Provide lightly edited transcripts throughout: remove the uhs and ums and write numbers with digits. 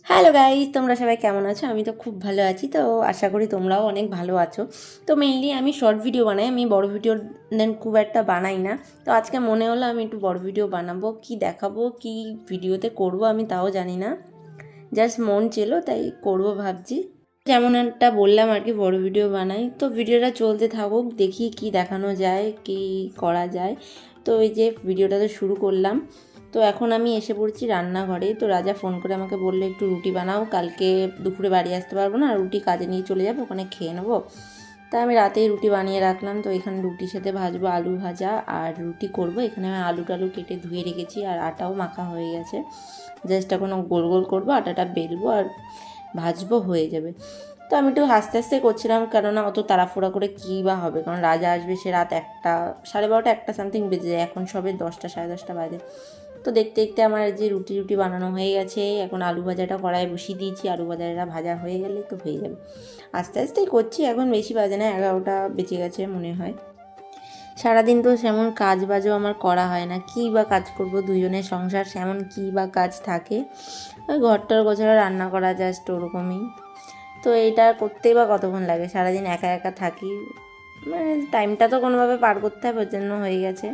Hello guys, তোমরা সবাই কেমন আছো? আমি তো খুব ভালো আছি। তো আশা করি তোমরাও অনেক ভালো আছো। তো মেইনলি আমি শর্ট ভিডিও বানাই, আমি বড় ভিডিও দেন খুব একটা বানাই না। তো আজকে মনে হলো আমি একটু বড় ভিডিও বানাবো, কি দেখাবো, কি ভিডিওতে করব আমি তাও জানি না, জাস্ট মন ছিল তাই করব ভাবছি। যেমন একটা বললাম আর কি, বড় ভিডিও বানাই। তো ভিডিওটা চলতে থাকুক, দেখি কি দেখানো যায়, কি করা যায়। তো এই যে ভিডিওটা তো শুরু করলাম। তো এখন আমি এসে পড়ছি রান্নাঘরে। তো রাজা ফোন করে আমাকে বললো একটু রুটি বানাও, কালকে দুপুরে বাড়ি আসতে পারবো না, রুটি কাজে নিয়ে চলে যাবো, ওখানে খেয়ে নেবো। তা আমি রাতেই রুটি বানিয়ে রাখলাম। তো এখানে রুটির সাথে ভাজবো আলু ভাজা আর রুটি করব। এখানে আমি আলু টালু কেটে ধুয়ে রেখেছি আর আটাও মাখা হয়ে গেছে। জাস্ট এখন গোল গোল করবো, আটাটা বেলবো আর ভাজবো, হয়ে যাবে। তো আমি একটু আস্তে আস্তে করছিলাম, কেননা অত তাড়াফোড়া করে কী বা হবে, কারণ রাজা আসবে সে রাত 1টা, 12:30, 1টা সামথিং বেজে যায়। এখন সবে 10টা, 10:30 বাজে। তো দেখতে দেখতে আমার যে রুটি বানানো হয়ে গেছে। এখন আলু ভাজাটা কড়াইয়ে বসিয়ে দিয়েছি, আলু ভাজাটা ভাজা হয়ে গেলে তো হয়ে যাবে। আস্তে আস্তেই করছি, এখন বেশি বাজে না, 11টা বেজে গেছে মনে হয়। সারাদিন তো সেমন কাজ বাজও আমার করা হয় না, কী বা কাজ করব, দুজনের সংসার, সেমন কী বা কাজ থাকে। ওই ঘরটার গোছানো, রান্না করা, জাস্ট ওরকমই। তো এইটা করতেই বা কতক্ষণ লাগে, সারাদিন একা একা থাকি, মানে টাইমটা তো কোনোভাবে পার করতে হবে, ওর জন্য হয়ে গেছে।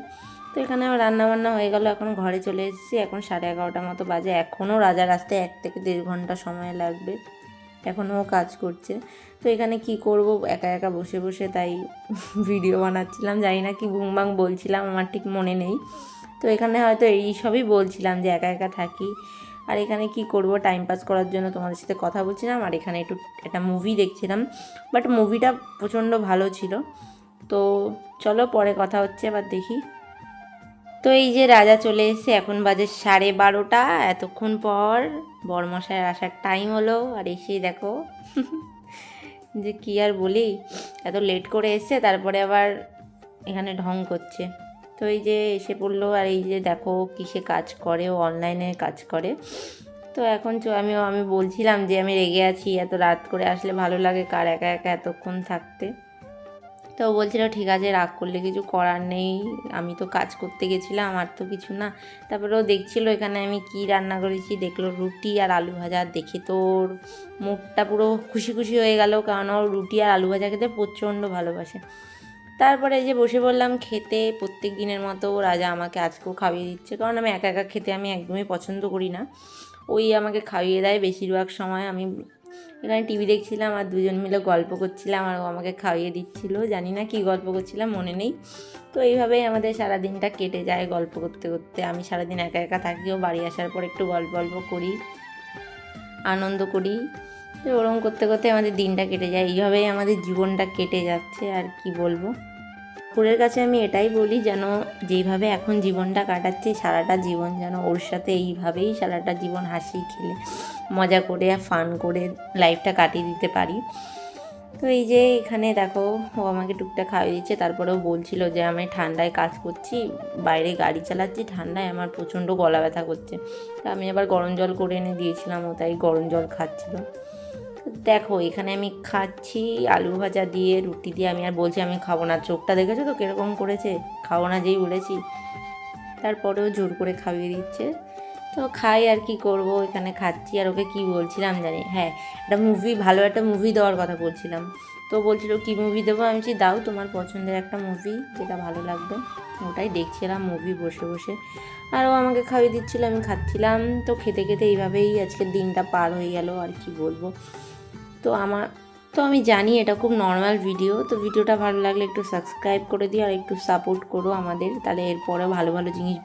তো এখানে আমার রান্নাবান্না হয়ে গেল, এখন ঘরে চলে এসেছি। এখন 11:30 মতো বাজে, এখনও রাজার আসতে 1 থেকে 1.5 ঘন্টা সময় লাগবে, এখনও কাজ করছে। তো এখানে কি করব একা একা বসে বসে, তাই ভিডিও বানাচ্ছিলাম। জানি না কি ভুংবাং বলছিলাম, আমার ঠিক মনে নেই। তো এখানে হয়তো এই সবই বলছিলাম যে একা একা থাকি, আর এখানে কি করব, টাইম পাস করার জন্য তোমাদের সাথে কথা বলছিলাম, আর এখানে একটু একটা মুভি দেখছিলাম। বাট মুভিটা প্রচণ্ড ভালো ছিল। তো চলো পরে কথা হচ্ছে, আবার দেখি। তো এই যে রাজা চলে এসেছে, এখন বাজে 12:30। এতক্ষণ পর বরমশাইয়ের আসার টাইম হলো, আর এসেই দেখো যে কী আর বলি, এত লেট করে এসছে, তারপরে আবার এখানে ঢং করছে। তো এই যে এসে পড়লো, আর এই যে দেখো কিসে কাজ করে, ও অনলাইনে কাজ করে। তো এখন আমি বলছিলাম যে আমি রেগে আছি, এত রাত করে আসলে ভালো লাগে কার একা একা এতক্ষণ থাকতে। তো ও বলছিল ঠিক আছে, রাগ করলে কিছু করার নেই, আমি তো কাজ করতে গেছিলাম, আর তো কিছু না। তারপরে ও দেখছিল এখানে আমি কি রান্না করেছি, দেখলো রুটি আর আলু ভাজা, দেখে তো ওর মুখটা পুরো খুশি খুশি হয়ে গেল, কারণ ওর রুটি আর আলু ভাজা খেতে প্রচণ্ড ভালোবাসে। তারপরে যে বসে বললাম খেতে, প্রত্যেক দিনের মতো রাজা আমাকে আজকেও খাইয়ে দিচ্ছে, কারণ আমি একা একা খেতে আমি একদমই পছন্দ করি না। ওই আমাকে খাইয়ে দেয় বেশিরভাগ সময়। আমি এখানে টিভি দেখছিলাম আর দুজন মিলে গল্প করছিলাম, আর ও আমাকে খাইয়ে দিচ্ছিল, জানি না কি গল্প করছিলাম, মনে নেই। তো এইভাবেই আমাদের সারাদিনটা কেটে যায় গল্প করতে করতে। আমি সারাদিন একা একা থাকি, ও বাড়ি আসার পর একটু গল্প করি, আনন্দ করি। তো ওরকম করতে করতে আমাদের দিনটা কেটে যায়, এইভাবেই আমাদের জীবনটা কেটে যাচ্ছে, আর কি বলবো। ঠাকুরের কাছে আমি এটাই বলি, যেন যেইভাবে এখন জীবনটা কাটাচ্ছি, সারাটা জীবন যেন ওর সাথে এইভাবেই সারাটা জীবন হাসি খেলে মজা করে ফান করে লাইফটা কাটিয়ে দিতে পারি। তো এই যে এখানে দেখো ও আমাকে টুকটাক খাইয়ে দিচ্ছে। তারপরেও বলছিল যে আমি ঠান্ডায় কাজ করছি, বাইরে গাড়ি চালাচ্ছি, ঠান্ডায় আমার প্রচণ্ড গলা ব্যথা করছে। তা আমি আবার গরম জল করে এনে দিয়েছিলাম, ও তাই গরম জল খাচ্ছিল। দেখো এখানে আমি খাচ্ছি আলু ভাজা দিয়ে, রুটি দিয়ে। আমি আর বলছি আমি খাবো না, চোখটা দেখেছো তো কীরকম করেছে, খাবো না যেই বলেছি, তারপরেও জোর করে খাইয়ে দিচ্ছে। তো খাই, আর কি করব, এখানে খাচ্ছি। আর ওকে কি বলছিলাম জানি, হ্যাঁ ভালো একটা মুভি দেওয়ার কথা বলছিলাম। তো বলছিল কি মুভি দেবো, আমি বলছি দাও তোমার পছন্দের একটা মুভি, যেটা ভালো লাগবে। ওটাই দেখছিলাম মুভি বসে বসে, আর ও আমাকে খাইয়ে দিচ্ছিলো, আমি খাচ্ছিলাম। তো খেতে খেতে এইভাবেই আজকের দিনটা পার হয়ে গেল, আর কি বলবো। তো আমি জানি এটা খুব নর্মাল ভিডিও। তো ভিডিওটা ভালো লাগলে একটু সাবস্ক্রাইব করে দিও, আর একটু সাপোর্ট করো আমাদের, তাহলে এরপরে ভালো ভালো জিনিস